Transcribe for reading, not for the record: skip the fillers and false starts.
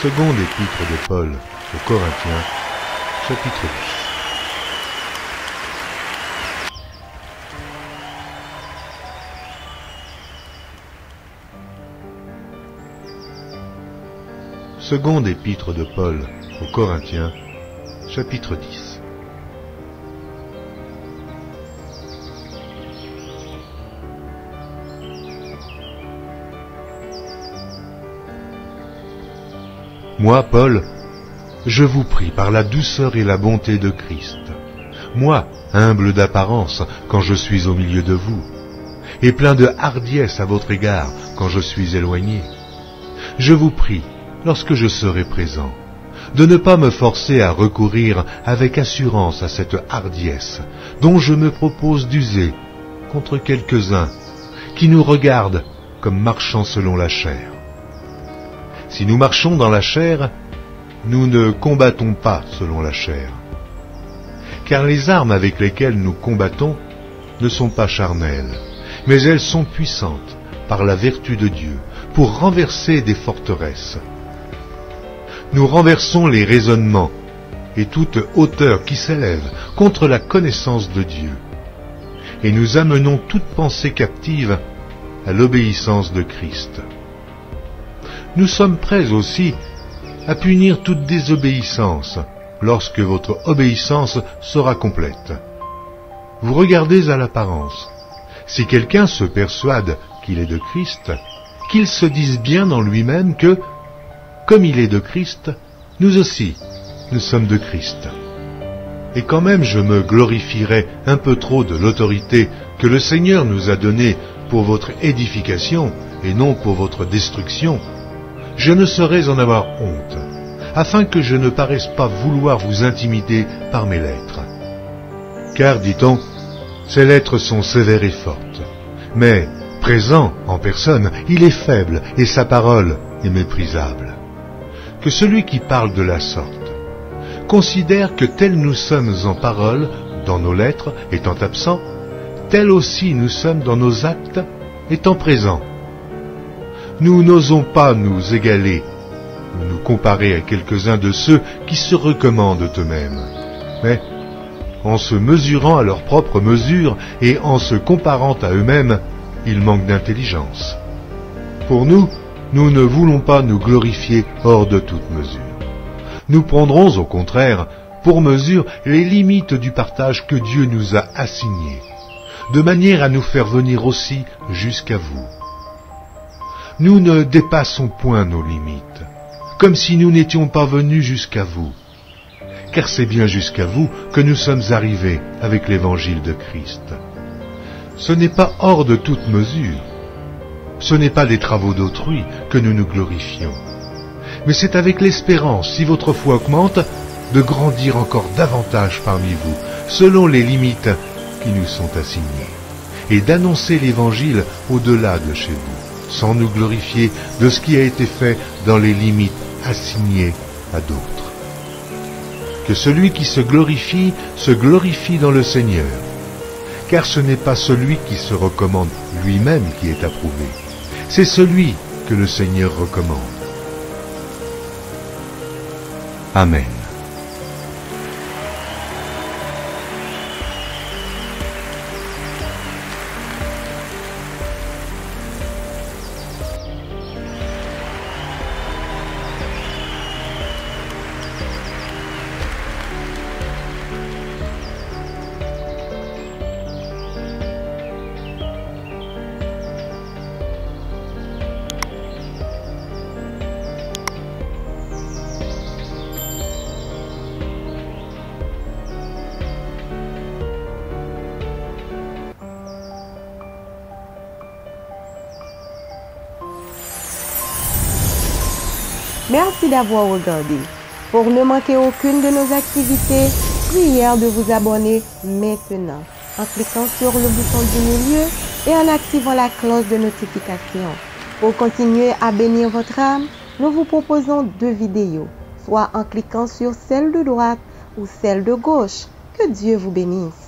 Seconde épître de Paul aux Corinthiens, chapitre 10. Seconde épître de Paul aux Corinthiens, chapitre 10. Moi, Paul, je vous prie par la douceur et la bonté de Christ, moi, humble d'apparence quand je suis au milieu de vous, et plein de hardiesse à votre égard quand je suis éloigné, je vous prie, lorsque je serai présent, de ne pas me forcer à recourir avec assurance à cette hardiesse dont je me propose d'user contre quelques-uns qui nous regardent comme marchant selon la chair. Si nous marchons dans la chair, nous ne combattons pas selon la chair. Car les armes avec lesquelles nous combattons ne sont pas charnelles, mais elles sont puissantes par la vertu de Dieu pour renverser des forteresses. Nous renversons les raisonnements et toute hauteur qui s'élève contre la connaissance de Dieu. Et nous amenons toute pensée captive à l'obéissance de Christ. Nous sommes prêts aussi à punir toute désobéissance lorsque votre obéissance sera complète. Vous regardez à l'apparence. Si quelqu'un se persuade qu'il est de Christ, qu'il se dise bien en lui-même que, comme il est de Christ, nous aussi, nous sommes de Christ. Et quand même je me glorifierai un peu trop de l'autorité que le Seigneur nous a donnée pour votre édification et non pour votre destruction, je ne saurais en avoir honte, afin que je ne paraisse pas vouloir vous intimider par mes lettres. Car, dit-on, ces lettres sont sévères et fortes, mais, présent en personne, il est faible et sa parole est méprisable. Que celui qui parle de la sorte considère que tel nous sommes en parole, dans nos lettres, étant absents, tel aussi nous sommes dans nos actes, étant présents. Nous n'osons pas nous égaler, nous comparer à quelques-uns de ceux qui se recommandent eux-mêmes, mais en se mesurant à leur propre mesure et en se comparant à eux-mêmes, ils manquent d'intelligence. Pour nous, nous ne voulons pas nous glorifier hors de toute mesure. Nous prendrons au contraire pour mesure les limites du partage que Dieu nous a assigné, de manière à nous faire venir aussi jusqu'à vous. Nous ne dépassons point nos limites, comme si nous n'étions pas venus jusqu'à vous, car c'est bien jusqu'à vous que nous sommes arrivés avec l'évangile de Christ. Ce n'est pas hors de toute mesure, ce n'est pas des travaux d'autrui que nous nous glorifions, mais c'est avec l'espérance, si votre foi augmente, de grandir encore davantage parmi vous, selon les limites qui nous sont assignées, et d'annoncer l'évangile au-delà de chez vous, sans nous glorifier de ce qui a été fait dans les limites assignées à d'autres. Que celui qui se glorifie dans le Seigneur, car ce n'est pas celui qui se recommande lui-même qui est approuvé, c'est celui que le Seigneur recommande. Amen. Merci d'avoir regardé. Pour ne manquer aucune de nos activités, prière de vous abonner maintenant en cliquant sur le bouton du milieu et en activant la cloche de notification. Pour continuer à bénir votre âme, nous vous proposons 2 vidéos, soit en cliquant sur celle de droite ou celle de gauche. Que Dieu vous bénisse.